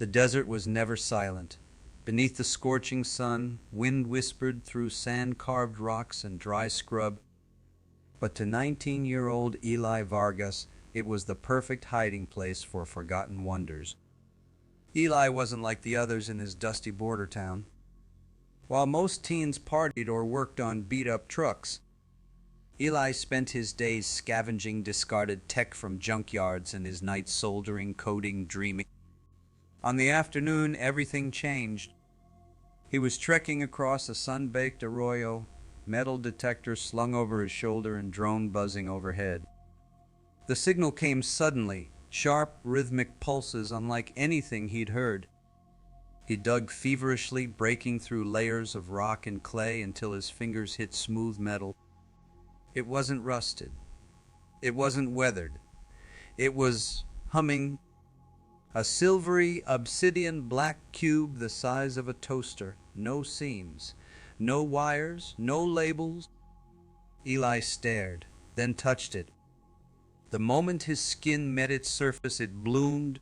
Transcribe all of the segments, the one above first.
The desert was never silent. Beneath the scorching sun, wind whispered through sand-carved rocks and dry scrub. But to 19-year-old Eli Vargas, it was the perfect hiding place for forgotten wonders. Eli wasn't like the others in his dusty border town. While most teens partied or worked on beat-up trucks, Eli spent his days scavenging discarded tech from junkyards and his nights soldering, coding, dreaming. On the afternoon, everything changed. He was trekking across a sun-baked arroyo, metal detector slung over his shoulder and drone buzzing overhead. The signal came suddenly, sharp, rhythmic pulses unlike anything he'd heard. He dug feverishly, breaking through layers of rock and clay until his fingers hit smooth metal. It wasn't rusted. It wasn't weathered. It was humming. A silvery, obsidian black cube the size of a toaster. No seams. No wires. No labels. Eli stared, then touched it. The moment his skin met its surface, it bloomed,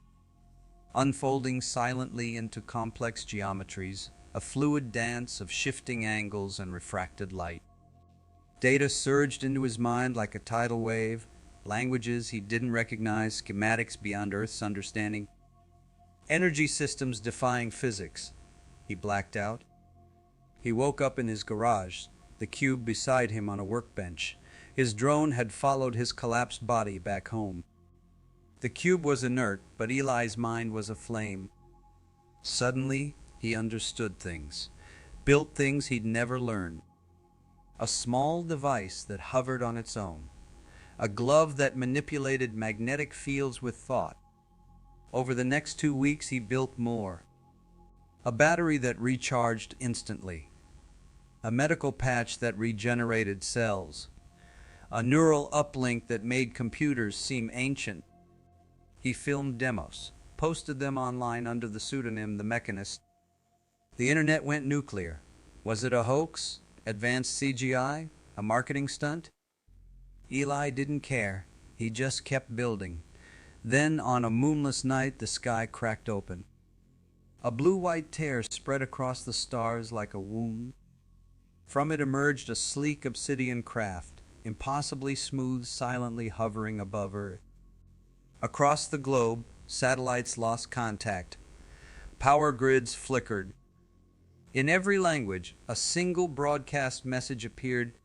unfolding silently into complex geometries, a fluid dance of shifting angles and refracted light. Data surged into his mind like a tidal wave, languages he didn't recognize, schematics beyond Earth's understanding, energy systems defying physics. He blacked out. He woke up in his garage, the cube beside him on a workbench. His drone had followed his collapsed body back home. The cube was inert, but Eli's mind was aflame. Suddenly, he understood things, built things he'd never learned. A small device that hovered on its own. A glove that manipulated magnetic fields with thought. Over the next 2 weeks, he built more. A battery that recharged instantly. A medical patch that regenerated cells. A neural uplink that made computers seem ancient. He filmed demos, posted them online under the pseudonym The Mechanist. The internet went nuclear. Was it a hoax? Advanced CGI? A marketing stunt? Eli didn't care. He just kept building. Then, on a moonless night, the sky cracked open. A blue-white tear spread across the stars like a wound. From it emerged a sleek obsidian craft, impossibly smooth, silently hovering above Earth. Across the globe, satellites lost contact. Power grids flickered. In every language, a single broadcast message appeared.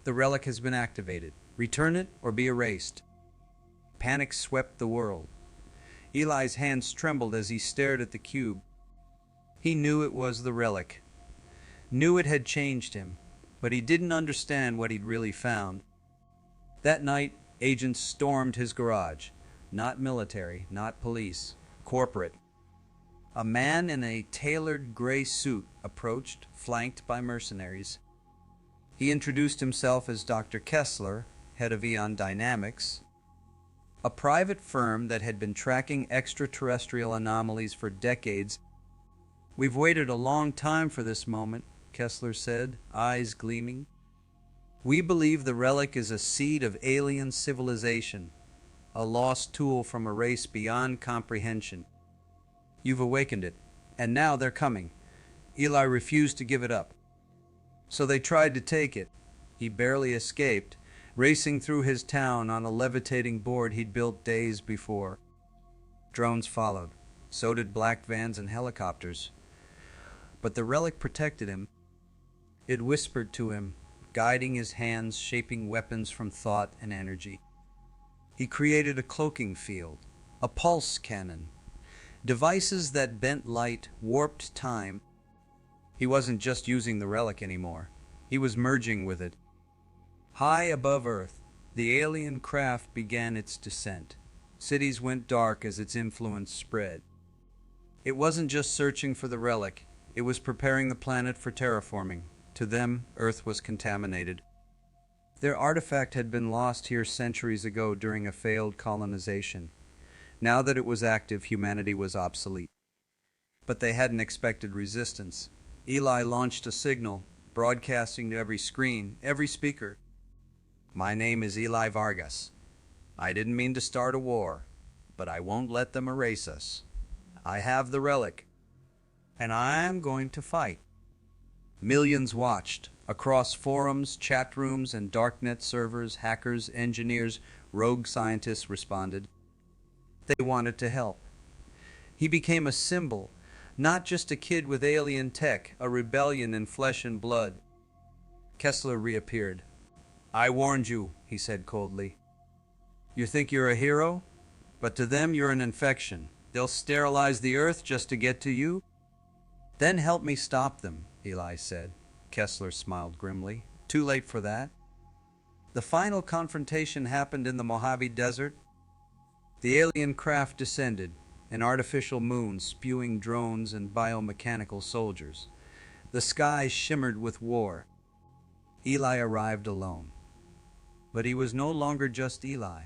The relic has been activated. Return it or be erased. Panic swept the world. Eli's hands trembled as he stared at the cube. He knew it was the relic. Knew it had changed him, but he didn't understand what he'd really found. That night, agents stormed his garage. Not military, not police, corporate. A man in a tailored gray suit approached, flanked by mercenaries. He introduced himself as Dr. Kessler, head of Eon Dynamics, a private firm that had been tracking extraterrestrial anomalies for decades. "We've waited a long time for this moment," Kessler said, eyes gleaming. "We believe the relic is a seed of alien civilization, a lost tool from a race beyond comprehension. You've awakened it, and now they're coming." Eli refused to give it up. So they tried to take it. He barely escaped, racing through his town on a levitating board he'd built days before. Drones followed. So did black vans and helicopters. But the relic protected him. It whispered to him, guiding his hands, shaping weapons from thought and energy. He created a cloaking field, a pulse cannon, devices that bent light, warped time. He wasn't just using the relic anymore. He was merging with it. High above Earth, the alien craft began its descent. Cities went dark as its influence spread. It wasn't just searching for the relic. It was preparing the planet for terraforming. To them, Earth was contaminated. Their artifact had been lost here centuries ago during a failed colonization. Now that it was active, humanity was obsolete. But they hadn't expected resistance. Eli launched a signal, broadcasting to every screen, every speaker. "My name is Eli Vargas. I didn't mean to start a war, but I won't let them erase us. I have the relic, and I'm going to fight. Millions watched. Across forums, chat rooms, and darknet servers, hackers, engineers, rogue scientists responded. They wanted to help. He became a symbol, not just a kid with alien tech, a rebellion in flesh and blood. Kessler reappeared. I warned you, he said coldly. You think you're a hero? But to them you're an infection. They'll sterilize the Earth just to get to you? Then help me stop them, Eli said. Kessler smiled grimly. Too late for that. The final confrontation happened in the Mojave Desert. The alien craft descended, an artificial moon spewing drones and biomechanical soldiers. The sky shimmered with war. Eli arrived alone. But he was no longer just Eli.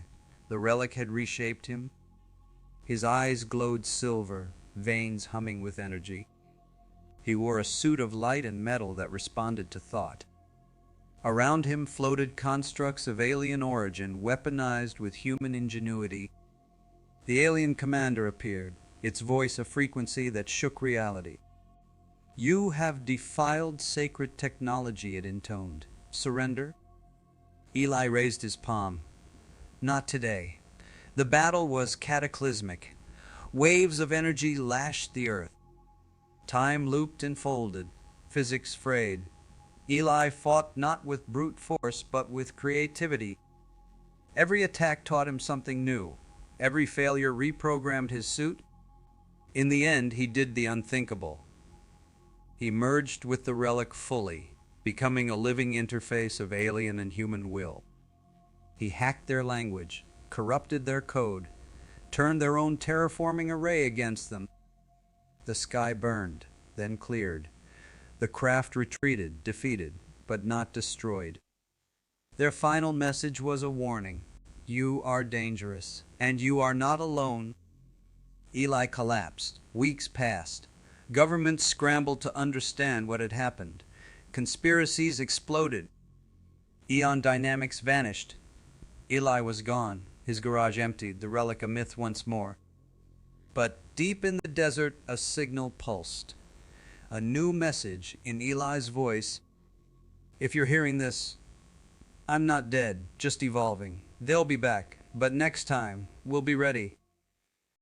The relic had reshaped him. His eyes glowed silver, veins humming with energy. He wore a suit of light and metal that responded to thought. Around him floated constructs of alien origin, weaponized with human ingenuity. The alien commander appeared, its voice a frequency that shook reality. You have defiled sacred technology, it intoned. Surrender? Eli raised his palm. Not today. The battle was cataclysmic. Waves of energy lashed the earth. Time looped and folded. Physics frayed. Eli fought not with brute force, but with creativity. Every attack taught him something new. Every failure reprogrammed his suit. In the end, he did the unthinkable. He merged with the relic fully, becoming a living interface of alien and human will. He hacked their language, corrupted their code, turned their own terraforming array against them. The sky burned, then cleared. The craft retreated, defeated, but not destroyed. Their final message was a warning. You are dangerous, and you are not alone. Eli collapsed. Weeks passed. Governments scrambled to understand what had happened. Conspiracies exploded. Eon dynamics vanished. Eli was gone, his garage emptied, the relic a myth once more. But deep in the desert, a signal pulsed. A new message in Eli's voice. If you're hearing this, I'm not dead, just evolving. They'll be back, but next time, we'll be ready.